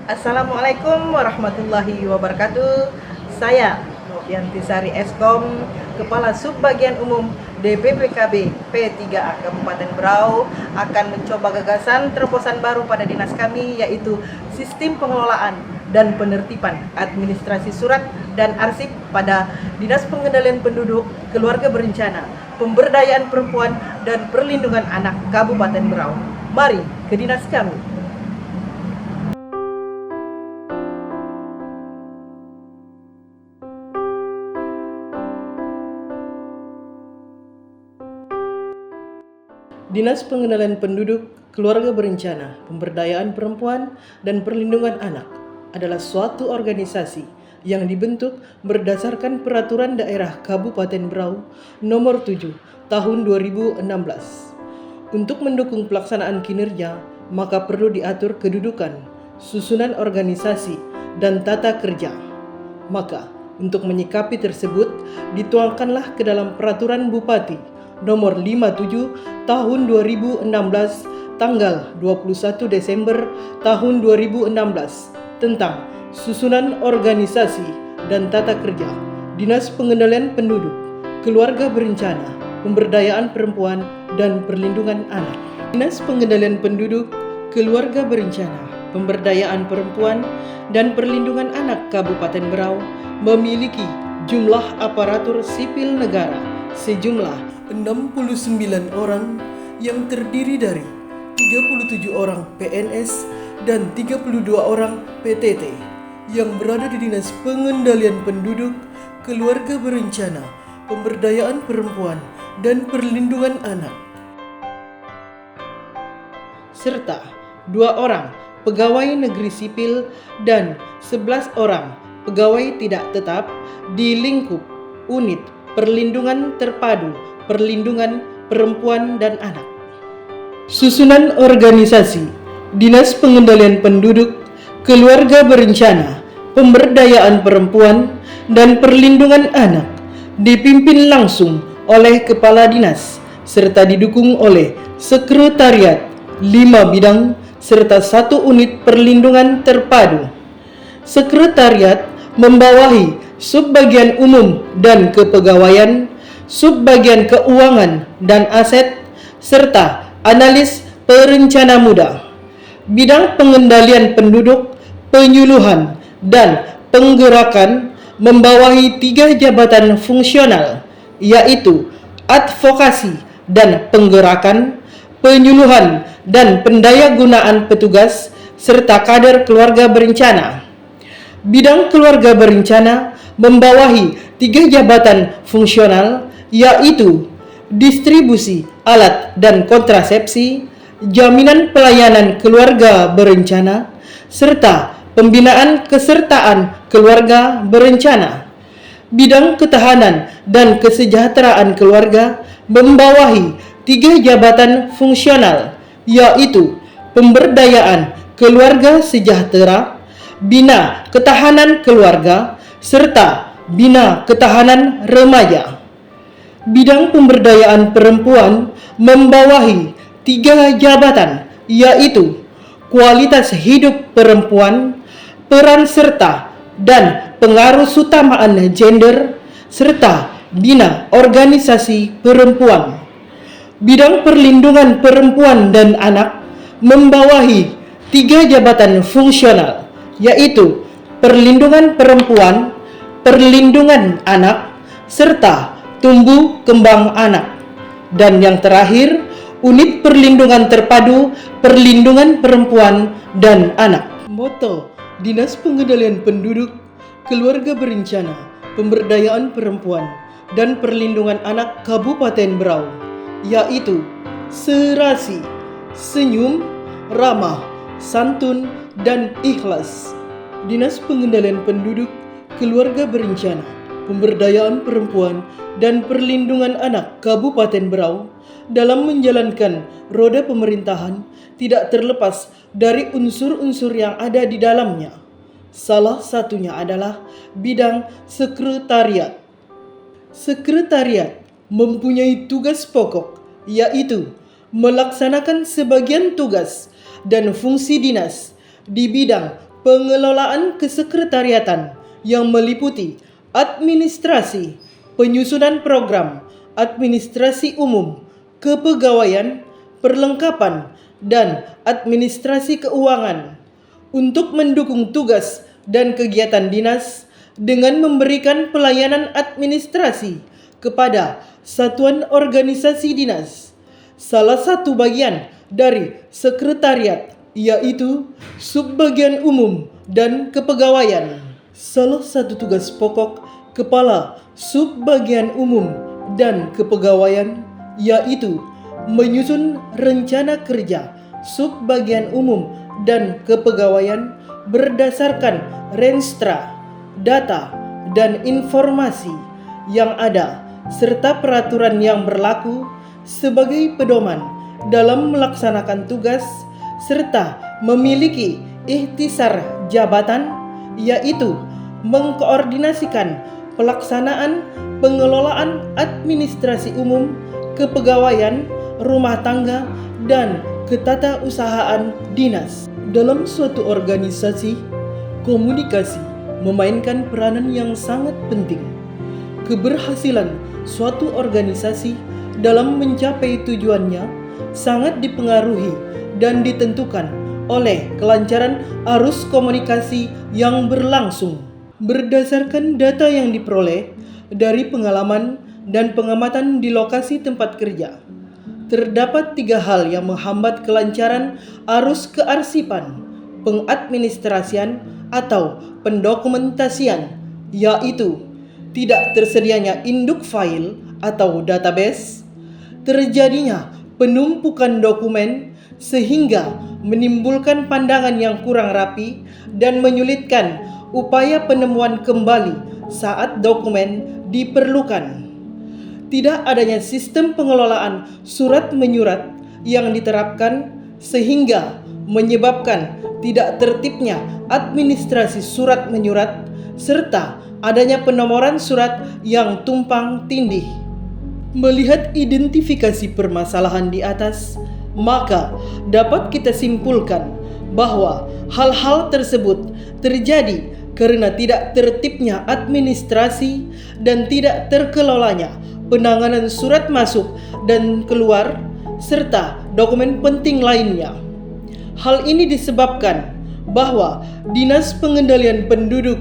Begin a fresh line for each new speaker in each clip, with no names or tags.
Assalamualaikum warahmatullahi wabarakatuh. Saya Novianti Sari Eskom, Kepala Subbagian Umum DPPKB P3A Kabupaten Berau, akan mencoba gagasan terobosan baru pada dinas kami, yaitu sistem pengelolaan dan penertiban administrasi surat dan arsip pada Dinas Pengendalian Penduduk, Keluarga Berencana, Pemberdayaan Perempuan dan Perlindungan Anak Kabupaten Berau. Mari ke dinas kami. Dinas Pengendalian Penduduk, Keluarga Berencana, Pemberdayaan Perempuan, dan Perlindungan Anak adalah suatu organisasi yang dibentuk berdasarkan Peraturan Daerah Kabupaten Berau Nomor 7 Tahun 2016. Untuk mendukung pelaksanaan kinerja, maka perlu diatur kedudukan, susunan organisasi, dan tata kerja. Maka, untuk menyikapi tersebut, dituangkanlah ke dalam Peraturan Bupati Nomor 57 Tahun 2016 tanggal 21 Desember tahun 2016 tentang susunan organisasi dan tata kerja Dinas Pengendalian Penduduk, Keluarga Berencana, Pemberdayaan Perempuan dan Perlindungan Anak. Dinas Pengendalian Penduduk, Keluarga Berencana, Pemberdayaan Perempuan dan Perlindungan Anak Kabupaten Berau memiliki jumlah aparatur sipil negara sejumlah 69 orang yang terdiri dari 37 orang PNS dan 32 orang PTT yang berada di Dinas Pengendalian Penduduk, Keluarga Berencana, Pemberdayaan Perempuan dan Perlindungan Anak, serta 2 orang pegawai negeri sipil dan 11 orang pegawai tidak tetap di lingkup unit perlindungan terpadu Perlindungan Perempuan dan Anak. Susunan organisasi Dinas Pengendalian Penduduk, Keluarga Berencana, Pemberdayaan Perempuan dan Perlindungan Anak dipimpin langsung oleh Kepala Dinas serta didukung oleh Sekretariat 5 bidang serta 1 unit perlindungan terpadu. Sekretariat membawahi Subbagian Umum dan Kepegawaian, Subbagian Keuangan dan Aset, serta Analis Perencana Muda. Bidang Pengendalian Penduduk, Penyuluhan, dan Penggerakan membawahi 3 jabatan fungsional, yaitu Advokasi dan Penggerakan, Penyuluhan dan Pendayagunaan Petugas, serta Kader Keluarga Berencana. Bidang Keluarga Berencana membawahi 3 jabatan fungsional, yaitu distribusi alat dan kontrasepsi, jaminan pelayanan keluarga berencana, serta pembinaan kesertaan keluarga berencana. Bidang ketahanan dan kesejahteraan keluarga membawahi 3 jabatan fungsional, yaitu pemberdayaan keluarga sejahtera, bina ketahanan keluarga, serta bina ketahanan remaja. Bidang Pemberdayaan Perempuan membawahi 3 jabatan, yaitu kualitas hidup perempuan, peran serta dan pengaruh utamaan gender, serta bina organisasi perempuan. Bidang Perlindungan Perempuan dan Anak membawahi 3 jabatan fungsional, yaitu perlindungan perempuan, perlindungan anak, serta tumbuh kembang anak. Dan yang terakhir, unit perlindungan terpadu perlindungan perempuan dan anak. Moto Dinas Pengendalian Penduduk, Keluarga Berencana, Pemberdayaan Perempuan dan Perlindungan Anak Kabupaten Berau, yaitu serasi, senyum, ramah, santun, dan ikhlas. Dinas Pengendalian Penduduk, Keluarga Berencana, Pemberdayaan Perempuan dan Perlindungan Anak Kabupaten Berau dalam menjalankan roda pemerintahan tidak terlepas dari unsur-unsur yang ada di dalamnya. Salah satunya adalah bidang sekretariat. Sekretariat mempunyai tugas pokok, yaitu melaksanakan sebagian tugas dan fungsi dinas di bidang pengelolaan kesekretariatan yang meliputi administrasi, penyusunan program, administrasi umum, kepegawaian, perlengkapan, dan administrasi keuangan untuk mendukung tugas dan kegiatan dinas dengan memberikan pelayanan administrasi kepada satuan organisasi dinas. Salah satu bagian dari sekretariat yaitu subbagian umum dan kepegawaian. Salah satu tugas pokok kepala subbagian umum dan kepegawaian yaitu menyusun rencana kerja subbagian umum dan kepegawaian berdasarkan renstra, data, dan informasi yang ada serta peraturan yang berlaku sebagai pedoman dalam melaksanakan tugas serta memiliki ikhtisar jabatan yaitu mengkoordinasikan pelaksanaan pengelolaan administrasi umum, kepegawaian, rumah tangga, dan ketatausahaan dinas. Dalam suatu organisasi, komunikasi memainkan peranan yang sangat penting. Keberhasilan suatu organisasi dalam mencapai tujuannya sangat dipengaruhi dan ditentukan oleh kelancaran arus komunikasi yang berlangsung. Berdasarkan data yang diperoleh dari pengalaman dan pengamatan di lokasi tempat kerja, terdapat 3 hal yang menghambat kelancaran arus kearsipan, pengadministrasian, atau pendokumentasian, yaitu tidak tersedianya induk file atau database, terjadinya penumpukan dokumen sehingga menimbulkan pandangan yang kurang rapi dan menyulitkan upaya penemuan kembali saat dokumen diperlukan. Tidak adanya sistem pengelolaan surat menyurat yang diterapkan sehingga menyebabkan tidak tertibnya administrasi surat menyurat serta adanya penomoran surat yang tumpang tindih. Melihat identifikasi permasalahan di atas, maka dapat kita simpulkan bahwa hal-hal tersebut terjadi karena tidak tertibnya administrasi dan tidak terkelolanya penanganan surat masuk dan keluar serta dokumen penting lainnya. Hal ini disebabkan bahwa Dinas Pengendalian Penduduk,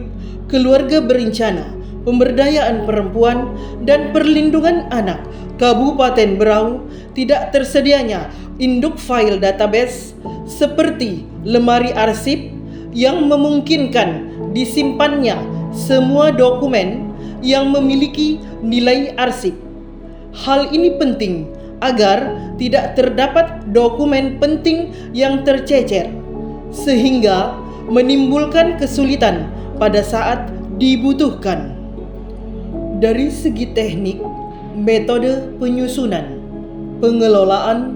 Keluarga Berencana, Pemberdayaan Perempuan, dan Perlindungan Anak Kabupaten Berau tidak tersedianya induk file database seperti lemari arsip yang memungkinkan disimpannya semua dokumen yang memiliki nilai arsip. Hal ini penting agar tidak terdapat dokumen penting yang tercecer sehingga menimbulkan kesulitan pada saat dibutuhkan. Dari segi teknik, metode penyusunan, pengelolaan,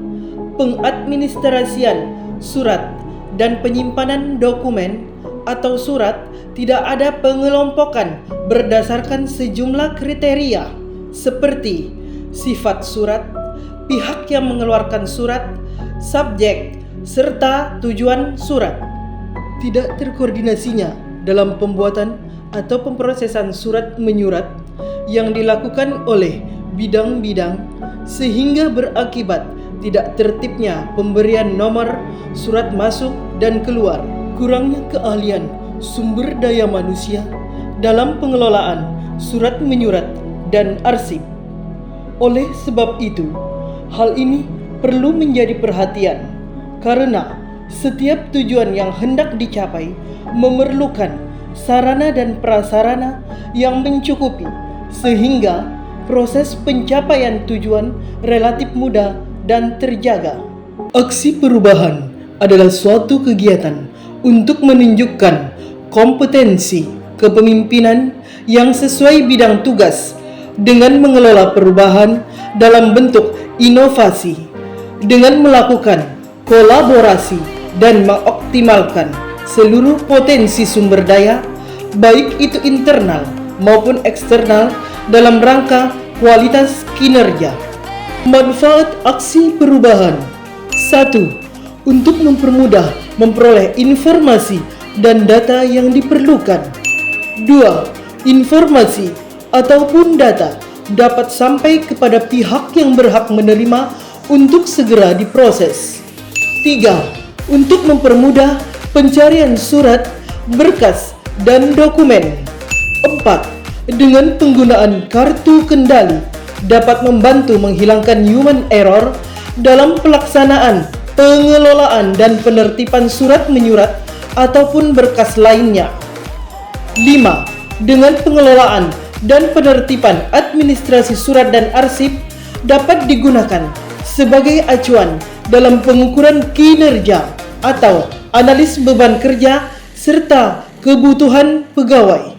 pengadministrasian surat dan penyimpanan dokumen atau surat tidak ada pengelompokan berdasarkan sejumlah kriteria seperti sifat surat, pihak yang mengeluarkan surat, subjek, serta tujuan surat. Tidak terkoordinasinya dalam pembuatan atau pemrosesan surat menyurat yang dilakukan oleh bidang-bidang sehingga berakibat tidak tertibnya pemberian nomor surat masuk dan keluar. Kurangnya keahlian sumber daya manusia dalam pengelolaan surat menyurat dan arsip. Oleh sebab itu, hal ini perlu menjadi perhatian karena setiap tujuan yang hendak dicapai memerlukan sarana dan prasarana yang mencukupi sehingga proses pencapaian tujuan relatif mudah dan terjaga. Aksi perubahan adalah suatu kegiatan untuk menunjukkan kompetensi kepemimpinan yang sesuai bidang tugas dengan mengelola perubahan dalam bentuk inovasi dengan melakukan kolaborasi dan mengoptimalkan seluruh potensi sumber daya baik itu internal maupun eksternal dalam rangka kualitas kinerja. Manfaat aksi perubahan: 1. Untuk mempermudah memperoleh informasi dan data yang diperlukan. 2. Informasi ataupun data dapat sampai kepada pihak yang berhak menerima untuk segera diproses. 3. Untuk mempermudah pencarian surat, berkas, dan dokumen. 4. Dengan penggunaan kartu kendali dapat membantu menghilangkan human error dalam pelaksanaan, pengelolaan, dan penertiban surat menyurat ataupun berkas lainnya. 5. Dengan pengelolaan dan penertiban administrasi surat dan arsip dapat digunakan sebagai acuan dalam pengukuran kinerja atau analis beban kerja serta kebutuhan pegawai.